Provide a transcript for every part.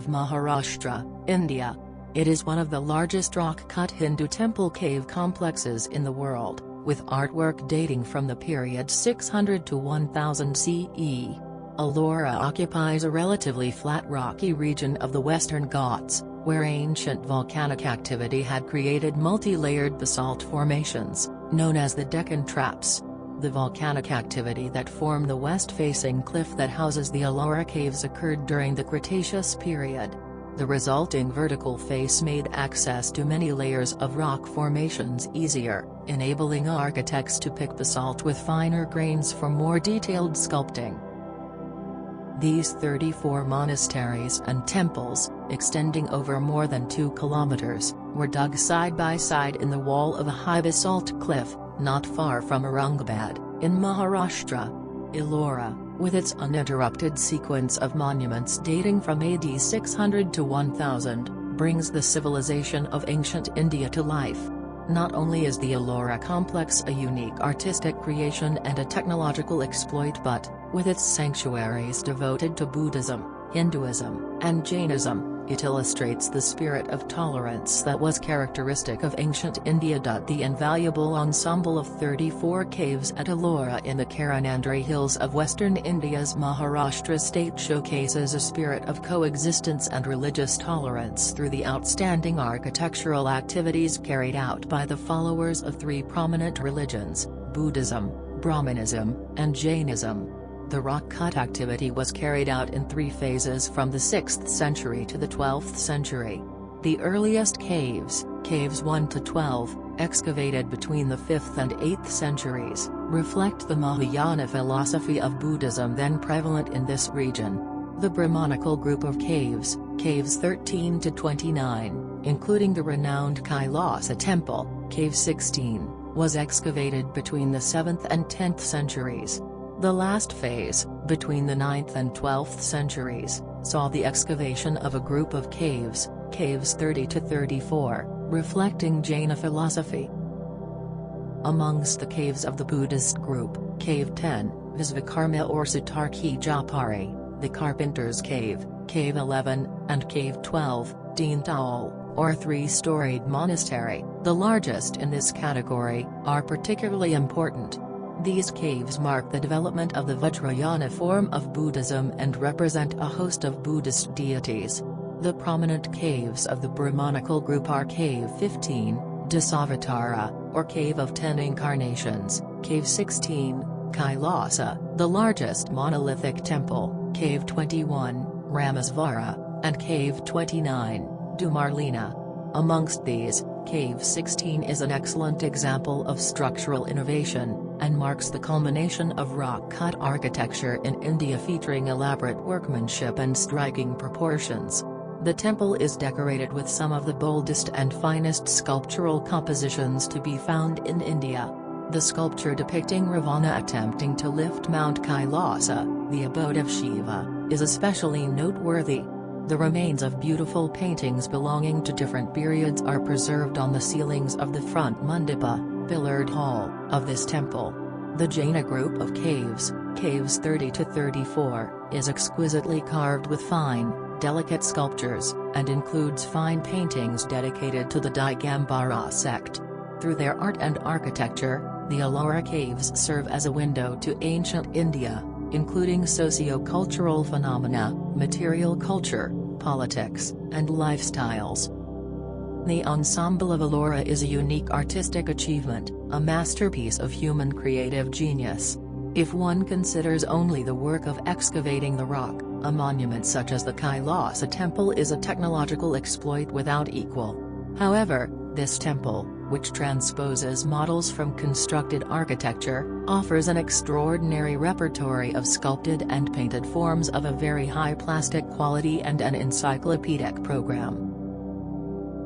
of Maharashtra, India. It is one of the largest rock-cut Hindu temple cave complexes in the world, with artwork dating from the period 600 to 1000 CE. Ellora occupies a relatively flat rocky region of the Western Ghats, where ancient volcanic activity had created multi-layered basalt formations, known as the Deccan Traps. The volcanic activity that formed the west-facing cliff that houses the Ellora Caves occurred during the Cretaceous period. The resulting vertical face made access to many layers of rock formations easier, enabling architects to pick basalt with finer grains for more detailed sculpting. These 34 monasteries and temples, extending over more than 2 kilometers, were dug side by side in the wall of a high basalt cliff, not far from Aurangabad, in Maharashtra. Ellora, with its uninterrupted sequence of monuments dating from AD 600 to 1000, brings the civilization of ancient India to life. Not only is the Ellora complex a unique artistic creation and a technological exploit, but, with its sanctuaries devoted to Buddhism, Hinduism, and Jainism, it illustrates the spirit of tolerance that was characteristic of ancient India. The invaluable ensemble of 34 caves at Ellora in the Karanandri hills of western India's Maharashtra state showcases a spirit of coexistence and religious tolerance through the outstanding architectural activities carried out by the followers of 3 prominent religions: Buddhism, Brahmanism, and Jainism. The rock-cut activity was carried out in 3 phases from the 6th century to the 12th century. The earliest caves, caves 1 to 12, excavated between the 5th and 8th centuries, reflect the Mahayana philosophy of Buddhism then prevalent in this region. The Brahmanical group of caves, caves 13 to 29, including the renowned Kailasa Temple, cave 16, was excavated between the 7th and 10th centuries. The last phase, between the 9th and 12th centuries, saw the excavation of a group of caves, caves 30 to 34, reflecting Jaina philosophy. Amongst the caves of the Buddhist group, Cave 10, Visvakarma or Satarki Japari, the Carpenter's Cave, Cave 11, and Cave 12, Deen Dayal, or 3-storied monastery, the largest in this category, are particularly important. These caves mark the development of the Vajrayana form of Buddhism and represent a host of Buddhist deities. The prominent caves of the Brahmanical group are Cave 15, Dasavatara, or Cave of 10 Incarnations, Cave 16, Kailasa, the largest monolithic temple, Cave 21, Ramesvara, and Cave 29, Dumarlina. Amongst these, Cave 16 is an excellent example of structural innovation, and marks the culmination of rock-cut architecture in India featuring elaborate workmanship and striking proportions. The temple is decorated with some of the boldest and finest sculptural compositions to be found in India. The sculpture depicting Ravana attempting to lift Mount Kailasa, the abode of Shiva, is especially noteworthy. The remains of beautiful paintings belonging to different periods are preserved on the ceilings of the front mandapa, pillared hall, of this temple. The Jaina group of caves, caves 30 to 34, is exquisitely carved with fine, delicate sculptures, and includes fine paintings dedicated to the Digambara sect. Through their art and architecture, the Ellora Caves serve as a window to ancient India, including socio-cultural phenomena, material culture, politics, and lifestyles. The ensemble of Ellora is a unique artistic achievement, a masterpiece of human creative genius. If one considers only the work of excavating the rock, a monument such as the Kailasa Temple is a technological exploit without equal. However, this temple, which transposes models from constructed architecture, offers an extraordinary repertory of sculpted and painted forms of a very high plastic quality and an encyclopedic program.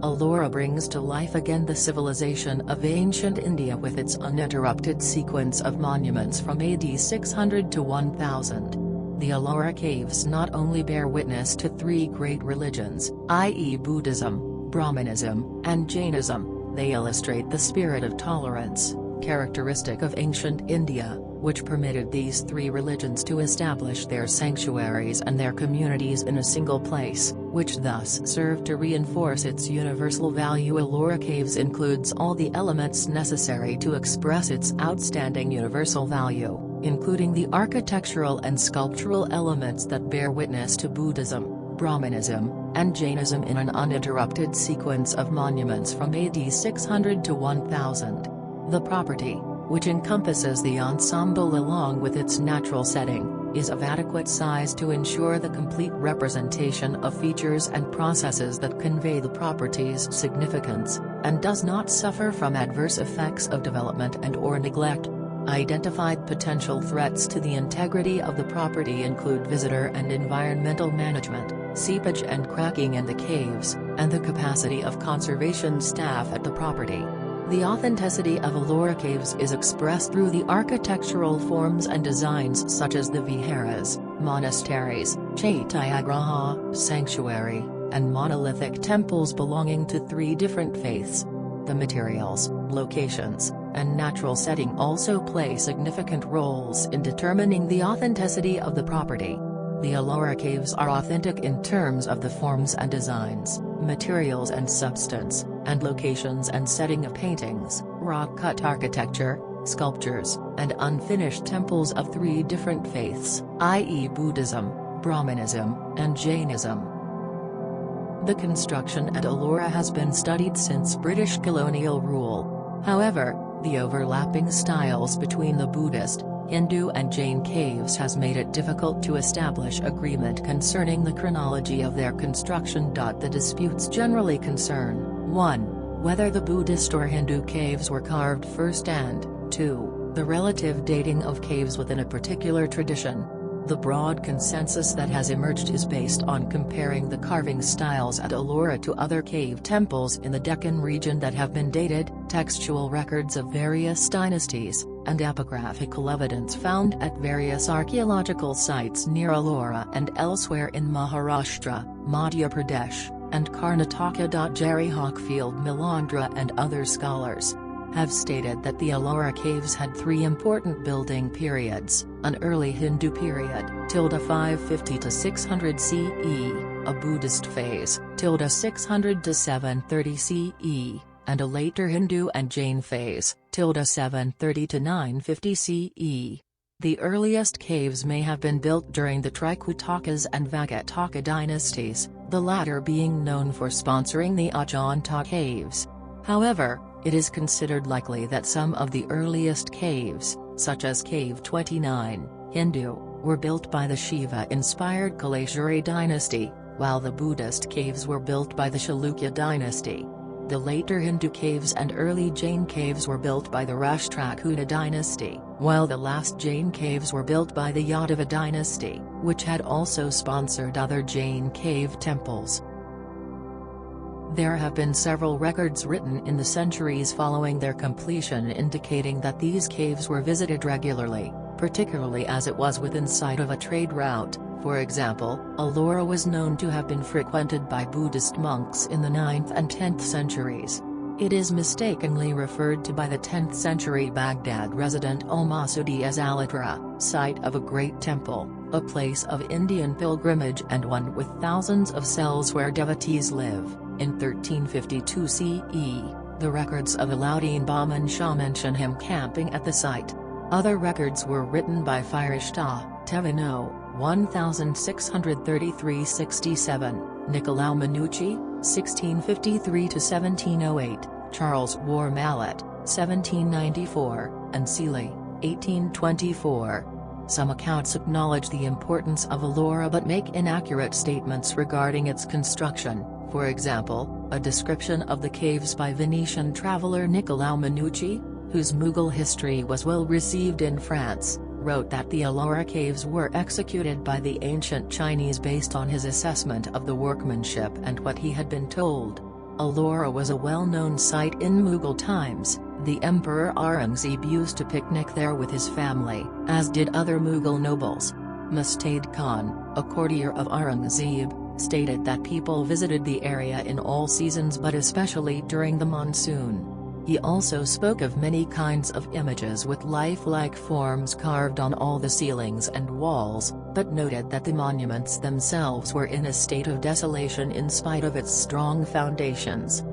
Ellora brings to life again the civilization of ancient India with its uninterrupted sequence of monuments from AD 600 to 1000. The Ellora Caves not only bear witness to 3 great religions, i.e. Buddhism, Brahmanism, and Jainism, they illustrate the spirit of tolerance, characteristic of ancient India, which permitted these 3 religions to establish their sanctuaries and their communities in a single place, which thus served to reinforce its universal value. Ellora Caves includes all the elements necessary to express its outstanding universal value, including the architectural and sculptural elements that bear witness to Buddhism, Brahmanism, and Jainism in an uninterrupted sequence of monuments from AD 600 to 1000. The property, which encompasses the ensemble along with its natural setting, is of adequate size to ensure the complete representation of features and processes that convey the property's significance, and does not suffer from adverse effects of development and/or neglect. Identified potential threats to the integrity of the property include visitor and environmental management, seepage and cracking in the caves, and the capacity of conservation staff at the property. The authenticity of Ellora Caves is expressed through the architectural forms and designs such as the viharas, monasteries, Chaityagraha, sanctuary, and monolithic temples belonging to 3 different faiths. The materials, locations, and natural setting also play significant roles in determining the authenticity of the property. The Ellora Caves are authentic in terms of the forms and designs, materials and substance, and locations and setting of paintings, rock-cut architecture, sculptures, and unfinished temples of 3 different faiths, i.e. Buddhism, Brahmanism, and Jainism. The construction at Ellora has been studied since British colonial rule. However, the overlapping styles between the Buddhist, Hindu and Jain caves has made it difficult to establish agreement concerning the chronology of their construction. The disputes generally concern, 1. Whether the Buddhist or Hindu caves were carved first, and 2. The relative dating of caves within a particular tradition. The broad consensus that has emerged is based on comparing the carving styles at Ellora to other cave temples in the Deccan region that have been dated, textual records of various dynasties, and epigraphical evidence found at various archaeological sites near Ellora and elsewhere in Maharashtra, Madhya Pradesh, and Karnataka. Jerry Hockfield Milandra and other scholars have stated that the Ellora Caves had 3 important building periods: an early Hindu period, 550 to 600 CE, a Buddhist phase, 600 to 730 CE, and a later Hindu and Jain phase, 730 to 950 CE. The earliest caves may have been built during the Trikuttakas and Vagataka dynasties, the latter being known for sponsoring the Ajantha caves. However, it is considered likely that some of the earliest caves, such as Cave 29, Hindu, were built by the Shiva-inspired Kailashuri dynasty, while the Buddhist caves were built by the Chalukya dynasty. The later Hindu caves and early Jain caves were built by the Rashtrakuta dynasty, while the last Jain caves were built by the Yadava dynasty, which had also sponsored other Jain cave temples. There have been several records written in the centuries following their completion indicating that these caves were visited regularly, particularly as it was within sight of a trade route. For example, Ellora was known to have been frequented by Buddhist monks in the 9th and 10th centuries. It is mistakenly referred to by the 10th century Baghdad resident Al-Masudi as Elloorpuram, site of a great temple, a place of Indian pilgrimage and one with thousands of cells where devotees live. In 1352 CE, the records of Alauddin Bahman Shah mention him camping at the site. Other records were written by Firishta, Tevino, 1633–67, Nicolau Minucci, 1653–1708, Charles War Mallet, 1794, and Seeley, 1824. Some accounts acknowledge the importance of Ellora but make inaccurate statements regarding its construction. For example, a description of the caves by Venetian traveller Nicolau Minucci, whose Mughal history was well received in France, wrote that the Ellora Caves were executed by the ancient Chinese based on his assessment of the workmanship and what he had been told. Ellora was a well-known site in Mughal times. The Emperor Aurangzeb used to picnic there with his family, as did other Mughal nobles. Mustad Khan, a courtier of Aurangzeb, stated that people visited the area in all seasons but especially during the monsoon. He also spoke of many kinds of images with lifelike forms carved on all the ceilings and walls, but noted that the monuments themselves were in a state of desolation in spite of its strong foundations.